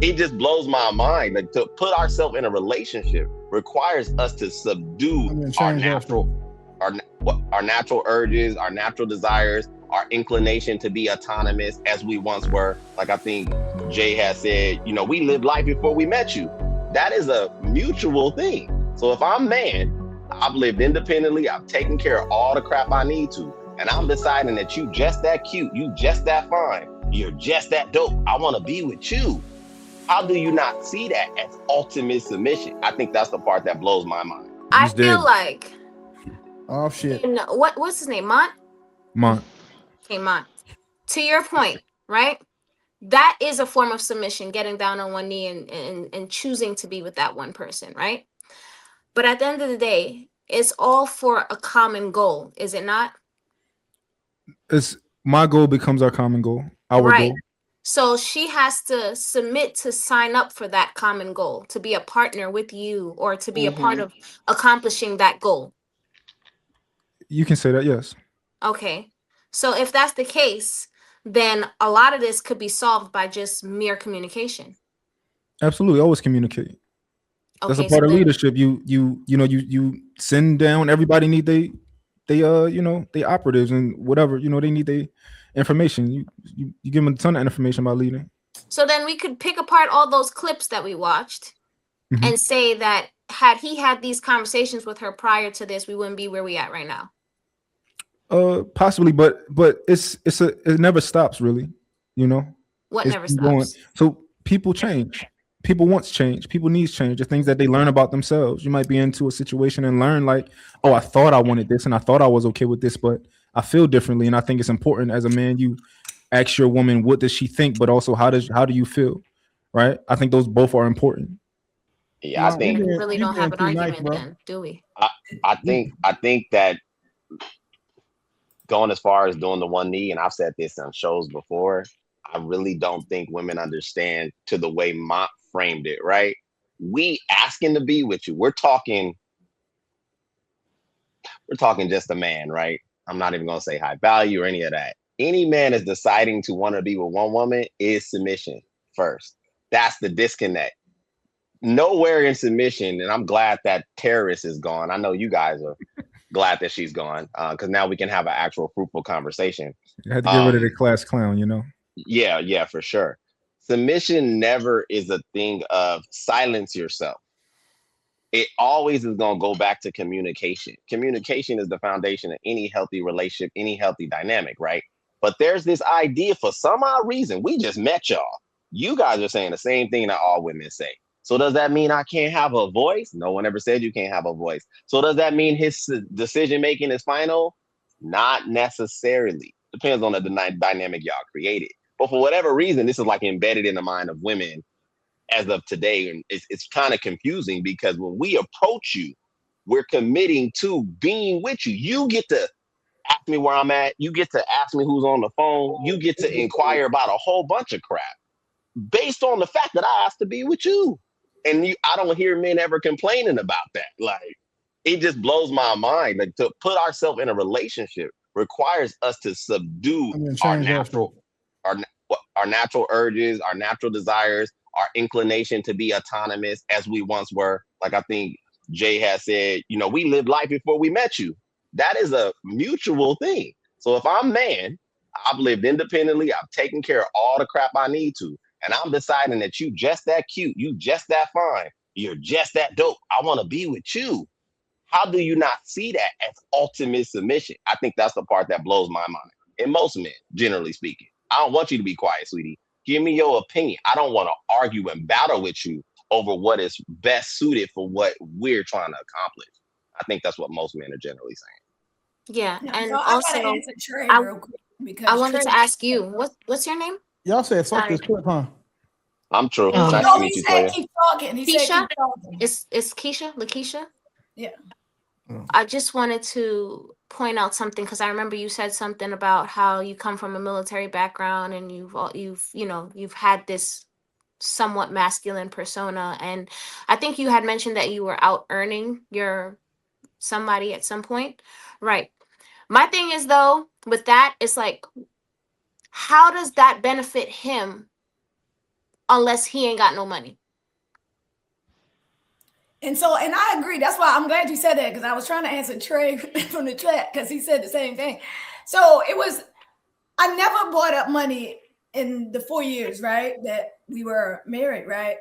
It just blows my mind. Like, to put ourselves in a relationship requires us to subdue our natural, our natural urges, our natural desires, our inclination to be autonomous as we once were. Like I think Jay has said, we lived life before we met you. That is a mutual thing. So if I'm man, I've lived independently, I've taken care of all the crap I need to, and I'm deciding that you just that cute, you just that fine, you're just that dope, I want to be with you. How do you not see that as ultimate submission? I think that's the part that blows my mind. I feel like, oh shit, what's his name? Mont. Okay, Mont. To your point, right? That is a form of submission, getting down on one knee and choosing to be with that one person, right? But at the end of the day, it's all for a common goal, is it not? It's my goal becomes our common goal, our Right. goal. So she has to submit to sign up for that common goal, to be a partner with you, or to be a part of accomplishing that goal. You can say that, yes. Okay. So if that's the case, then a lot of this could be solved by just mere communication. Absolutely, always communicate. That's a Okay, so part of then, leadership. You send down. Everybody need they operatives and whatever. They need they information. You give them a ton of information about leading. we could pick apart all those clips that we watched Mhm. and say that had he had these conversations with her prior to this, we wouldn't be where we at right now. Possibly, but it never stops really. What It's never keep going. stops? So people change. People wants change. People needs change. The things that they learn about themselves. You might be into a situation and learn like, oh, I thought I wanted this and I thought I was okay with this, but I feel differently. And I think it's important as a man, you ask your woman, what does she think? But also how do you feel? Right? I think those both are important. Yeah, I So think then we really you don't have being an too nice, argument bro. then, do we? I, I think that going as far as doing the one knee, and I've said this on shows before, I really don't think women understand to the way Mont framed it, right? We asking to be with you. We're talking just a man, right? I'm not even gonna say high value or any of that. Any man is deciding to want to be with one woman is submission first. That's the disconnect. Nowhere in submission, and I'm glad that terrorist is gone. I know you guys are glad that she's gone, because now we can have an actual fruitful conversation. You had to get rid of the Um, class clown. yeah, for sure. Submission never is a thing of silence yourself. It always is going to go back to communication. Communication is the foundation of any healthy relationship, any healthy dynamic, right? But there's this idea for some odd reason. We just met y'all. You guys are saying the same thing that all women say. So does that mean I can't have a voice? No one ever said you can't have a voice. So does that mean his decision making is final? Not necessarily. Depends on the dynamic y'all created. But for whatever reason, this is like embedded in the mind of women as of today. And it's kind of confusing because when we approach you, we're committing to being with you. You get to ask me where I'm at. You get to ask me who's on the phone. You get to inquire about a whole bunch of crap based on the fact that I asked to be with you. And I don't hear men ever complaining about that. Like, it just blows my mind. Like, to put ourselves in a relationship requires us to subdue our natural, our our natural urges, our natural desires, our inclination to be autonomous as we once were. Like I think Jay has said, we lived life before we met you. That is a mutual thing. So if I'm man, I've lived independently, I've taken care of all the crap I need to, and I'm deciding that you just that cute, you just that fine, you're just that dope, I want to be with you. How do you not see that as ultimate submission? I think that's the part that blows my mind. And most men, generally speaking, I don't want you to be quiet, sweetie. Give me your opinion. I don't want to argue and battle with you over what is best suited for what we're trying to accomplish. I think that's what most men are generally saying. Yeah, and so I also, gotta answer Trey I real quick I because wanted Trey. to ask you, what's your name? Y'all said fuck Sorry, this clip, huh? I'm true. Nice to No, he meet you, said Toya. keep talking. He said Keisha. keep talking. It's Keisha, Lakeisha. Yeah. I just wanted to point out something because I remember you said something about how you come from a military background and you've had this somewhat masculine persona, and I think you had mentioned that you were out earning your somebody at some point, right? My thing is though, with that, it's like, how does that benefit him unless he ain't got no money. And I agree. That's why I'm glad you said that, because I was trying to answer Trey from the chat because he said the same thing. So I never brought up money in the 4 years, right, that we were married, right?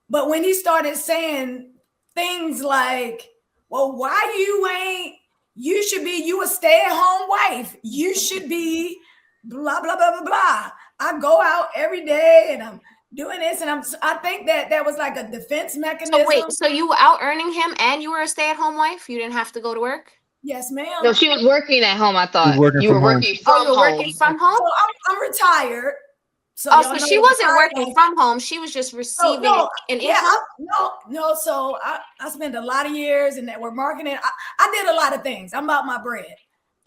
But when he started saying things like, well, you a stay-at-home wife. You should be blah, blah, blah, blah, blah. I go out every day and I'm doing this, and I think that was like a defense mechanism. So wait, so you were out earning him and you were a stay-at-home wife? You didn't have to go to work? Yes, ma'am. No, she was working at home, I thought. working You were from home. working from you were home. working from home? So I'm retired. So she wasn't working from home. She was just receiving an income? No. So I spent a lot of years in network marketing. I did a lot of things. I'm about my bread.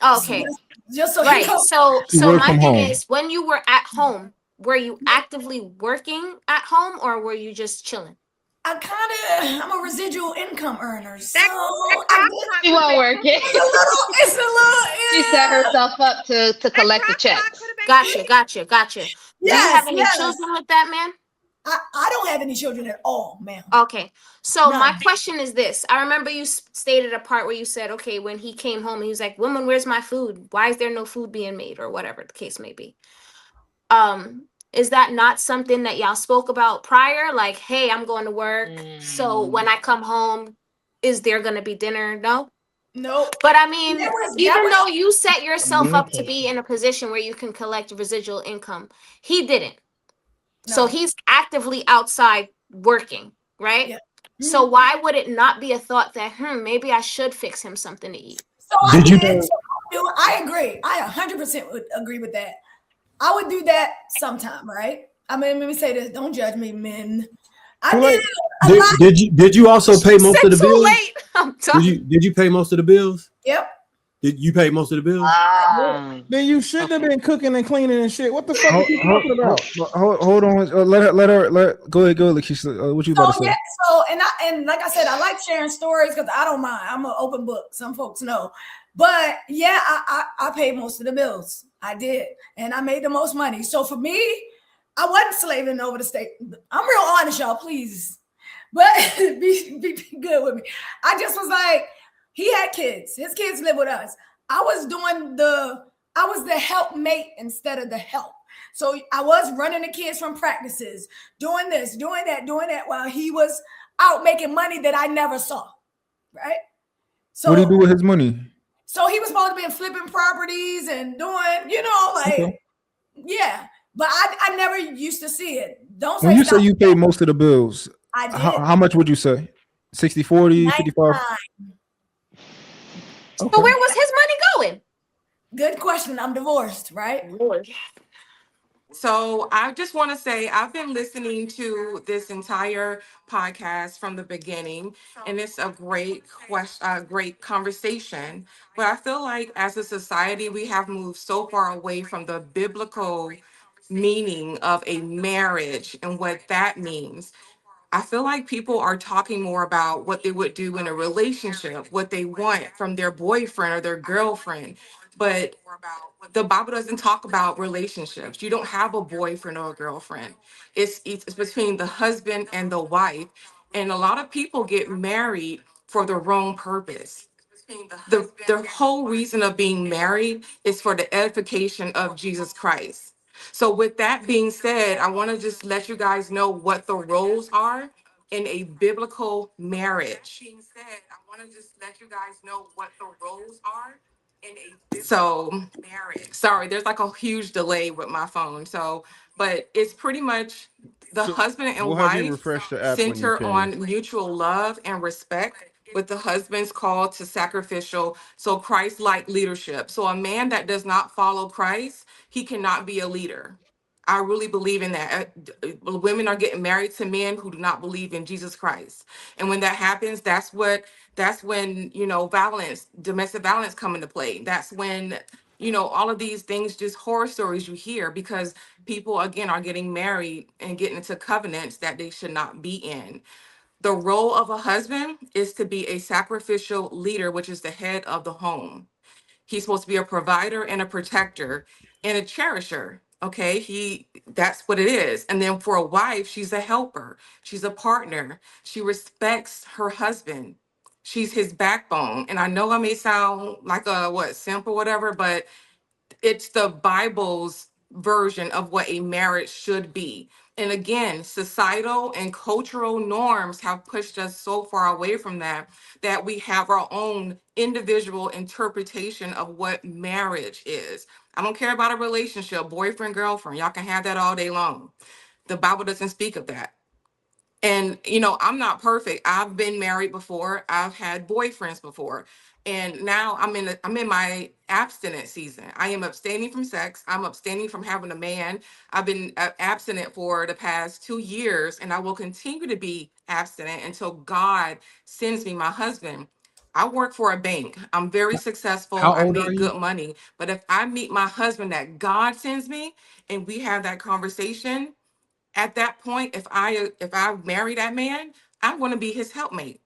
Okay. Just so right. you know. So my thing is, when you were at home, were you actively working at home or were you just chilling? I'm a residual income earner. So She won't work it. It's a little. She set herself up to collect the checks. Gotcha. Yes, Do you have any children with that man? I don't have any children at all, ma'am. Okay. So None. my question is this. I remember you stated a part where you said, okay, when he came home, he was like, woman, where's my food? Why is there no food being made? Or whatever the case may be. Is that not something that y'all spoke about prior? Like, hey, I'm going to work. So when I come home, is there going to be dinner? No? Nope. But I mean, even though you set yourself up to be in a position where you can collect residual income, he didn't. No. So he's actively outside working, right? Yeah. So why would it not be a thought that, maybe I should fix him something to eat? So I agree. I 100% would agree with that. I would do that sometime, right? I mean, let me say this. Don't judge me, men. Did you also pay most of the bills? Late. I'm done. Did you pay most of the bills? Yep. Did you pay most of the bills? Then you shouldn't have been cooking and cleaning and shit. What the fuck are you talking about? Hold on. Let her go ahead, Lakeisha. What you about to say? Yeah, so and like I said, I like sharing stories because I don't mind. I'm an open book. Some folks know. But yeah, I paid most of the bills. I did. And I made the most money. So for me, I wasn't slaving over the state. I'm real honest, y'all, please. But be good with me. I just was like, he had kids. His kids live with us. I was the helpmate instead of the help. So I was running the kids from practices, doing this, doing that while he was out making money that I never saw. Right? So what do you do with his money? So he was supposed to be flipping properties and doing, yeah. But I never used to see it. Don't say. When you say you paid most of the bills, I did. How much would you say? 60, 40, 55? So where was his money going? Good question. I'm divorced, right? Lord. So I just want to say I've been listening to this entire podcast from the beginning, and it's a great question, great conversation. But I feel like as a society, we have moved so far away from the biblical meaning of a marriage and what that means. I feel like people are talking more about what they would do in a relationship, what they want from their boyfriend or their girlfriend. But the Bible doesn't talk about relationships. You don't have a boyfriend or a girlfriend. It's between the husband and the wife. And a lot of people get married for the wrong purpose. The whole reason of being married is for the edification of Jesus Christ. So with that being said, I want to just let you guys know what the roles are in a biblical marriage. Sorry, there's like a huge delay with my phone. But it's pretty much the husband and wife center on mutual love and respect, with the husband's call to sacrificial, so Christ-like leadership. So a man that does not follow Christ, he cannot be a leader. I really believe in that. Women are getting married to men who do not believe in Jesus Christ. And when that happens, that's when, violence, domestic violence come into play. That's when, all of these things, just horror stories you hear, because people, again, are getting married and getting into covenants that they should not be in. The role of a husband is to be a sacrificial leader, which is the head of the home. He's supposed to be a provider and a protector and a cherisher Okay, that's what it is. And then for a wife, she's a helper, she's a partner, she respects her husband, she's his backbone. And I know I may sound like a simple whatever, but it's the Bible's version of what a marriage should be. And again, societal and cultural norms have pushed us so far away from that, that we have our own individual interpretation of what marriage is. I don't care about a relationship, boyfriend, girlfriend. Y'all can have that all day long. The Bible doesn't speak of that. And I'm not perfect. I've been married before. I've had boyfriends before. And now I'm in my abstinent season. I am abstaining from sex. I'm abstaining from having a man. I've been abstinent for the past 2 years, and I will continue to be abstinent until God sends me my husband. I work for a bank. I'm very successful. How I old are make you? good money. But if I meet my husband that God sends me and we have that conversation, at that point, if I marry that man, I'm going to be his helpmate.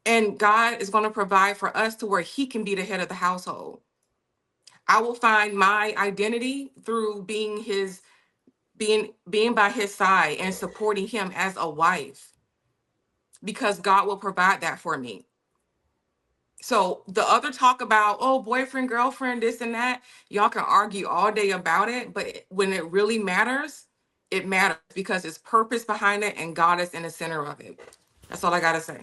And God is going to provide for us to where he can be the head of the household. I will find my identity through being by his side and supporting him as a wife, because God will provide that for me. So the other talk about, oh, boyfriend, girlfriend, this and that, y'all can argue all day about it, but when it really matters, it matters because it's purpose behind it and God is in the center of it. That's all I gotta say.